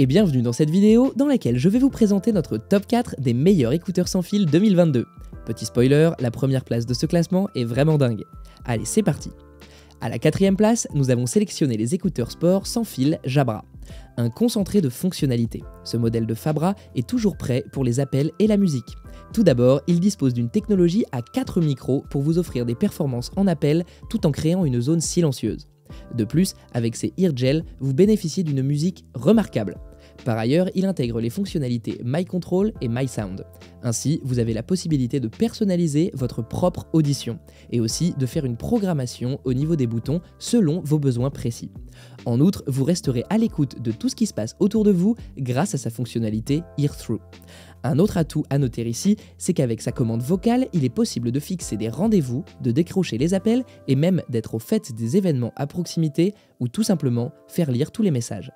et bienvenue dans cette vidéo dans laquelle je vais vous présenter notre top 4 des meilleurs écouteurs sans fil 2022. Petit spoiler, la première place de ce classement est vraiment dingue. Allez, c'est parti. À la quatrième place, nous avons sélectionné les écouteurs sport sans fil Jabra. Un concentré de fonctionnalités. Ce modèle de Fabra est toujours prêt pour les appels et la musique. Tout d'abord, il dispose d'une technologie à 4 micros pour vous offrir des performances en appel tout en créant une zone silencieuse. De plus, avec ses eargels, vous bénéficiez d'une musique remarquable. Par ailleurs, il intègre les fonctionnalités My Control et My Sound. Ainsi, vous avez la possibilité de personnaliser votre propre audition et aussi de faire une programmation au niveau des boutons selon vos besoins précis. En outre, vous resterez à l'écoute de tout ce qui se passe autour de vous grâce à sa fonctionnalité Ear Through. Un autre atout à noter ici, c'est qu'avec sa commande vocale, il est possible de fixer des rendez-vous, de décrocher les appels et même d'être au fait des événements à proximité ou tout simplement faire lire tous les messages.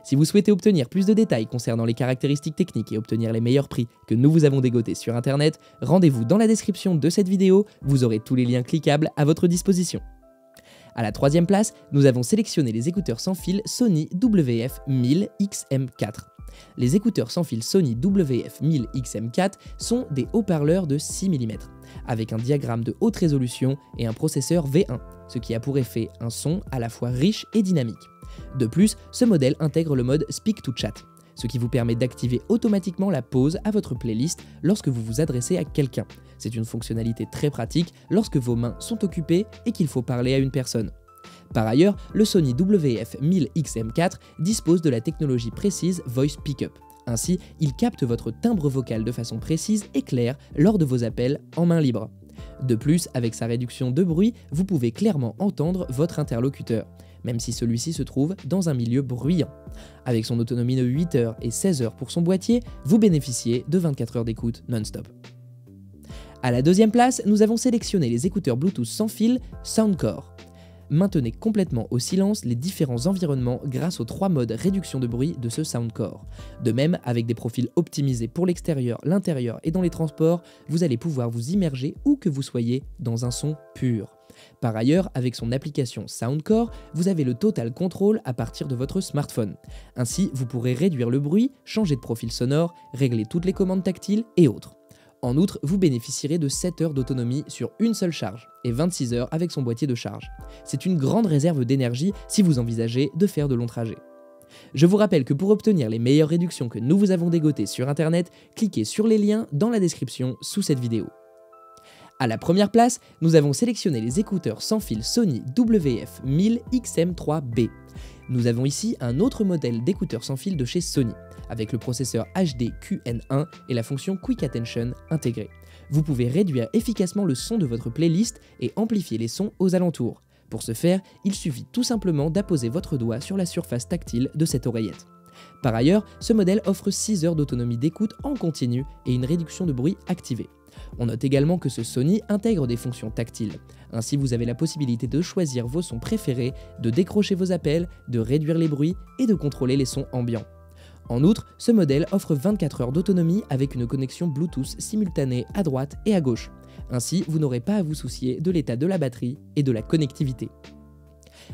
Si vous souhaitez obtenir plus de détails concernant les caractéristiques techniques et obtenir les meilleurs prix que nous vous avons dégotés sur internet, rendez-vous dans la description de cette vidéo, vous aurez tous les liens cliquables à votre disposition. À la troisième place, nous avons sélectionné les écouteurs sans fil Sony WF-1000XM4. Les écouteurs sans fil Sony WF-1000XM4 sont des haut-parleurs de 6 mm, avec un diagramme de haute résolution et un processeur V1, ce qui a pour effet un son à la fois riche et dynamique. De plus, ce modèle intègre le mode Speak to Chat, ce qui vous permet d'activer automatiquement la pause à votre playlist lorsque vous vous adressez à quelqu'un. C'est une fonctionnalité très pratique lorsque vos mains sont occupées et qu'il faut parler à une personne. Par ailleurs, le Sony WF-1000XM4 dispose de la technologie précise Voice Pickup. Ainsi, il capte votre timbre vocal de façon précise et claire lors de vos appels en main libre. De plus, avec sa réduction de bruit, vous pouvez clairement entendre votre interlocuteur, même si celui-ci se trouve dans un milieu bruyant. Avec son autonomie de 8 heures et 16 heures pour son boîtier, vous bénéficiez de 24 heures d'écoute non-stop. À la deuxième place, nous avons sélectionné les écouteurs Bluetooth sans fil Soundcore. Maintenez complètement au silence les différents environnements grâce aux 3 modes réduction de bruit de ce Soundcore. De même, avec des profils optimisés pour l'extérieur, l'intérieur et dans les transports, vous allez pouvoir vous immerger où que vous soyez dans un son pur. Par ailleurs, avec son application Soundcore, vous avez le total control à partir de votre smartphone. Ainsi, vous pourrez réduire le bruit, changer de profil sonore, régler toutes les commandes tactiles et autres. En outre, vous bénéficierez de 7 heures d'autonomie sur une seule charge et 26 heures avec son boîtier de charge. C'est une grande réserve d'énergie si vous envisagez de faire de longs trajets. Je vous rappelle que pour obtenir les meilleures réductions que nous vous avons dégotées sur internet, cliquez sur les liens dans la description sous cette vidéo. À la première place, nous avons sélectionné les écouteurs sans fil Sony WF-1000XM3B. Nous avons ici un autre modèle d'écouteurs sans fil de chez Sony, avec le processeur HD-QN1 et la fonction Quick Attention intégrée. Vous pouvez réduire efficacement le son de votre playlist et amplifier les sons aux alentours. Pour ce faire, il suffit tout simplement d'apposer votre doigt sur la surface tactile de cette oreillette. Par ailleurs, ce modèle offre 6 heures d'autonomie d'écoute en continu et une réduction de bruit activée. On note également que ce Sony intègre des fonctions tactiles. Ainsi, vous avez la possibilité de choisir vos sons préférés, de décrocher vos appels, de réduire les bruits et de contrôler les sons ambiants. En outre, ce modèle offre 24 heures d'autonomie avec une connexion Bluetooth simultanée à droite et à gauche. Ainsi, vous n'aurez pas à vous soucier de l'état de la batterie et de la connectivité.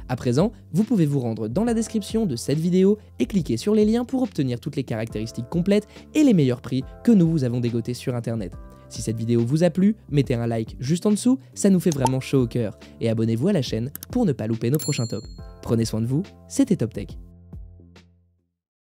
À présent, vous pouvez vous rendre dans la description de cette vidéo et cliquer sur les liens pour obtenir toutes les caractéristiques complètes et les meilleurs prix que nous vous avons dégotés sur internet. Si cette vidéo vous a plu, mettez un like juste en dessous, ça nous fait vraiment chaud au cœur. Et abonnez-vous à la chaîne pour ne pas louper nos prochains tops. Prenez soin de vous, c'était Top Tech.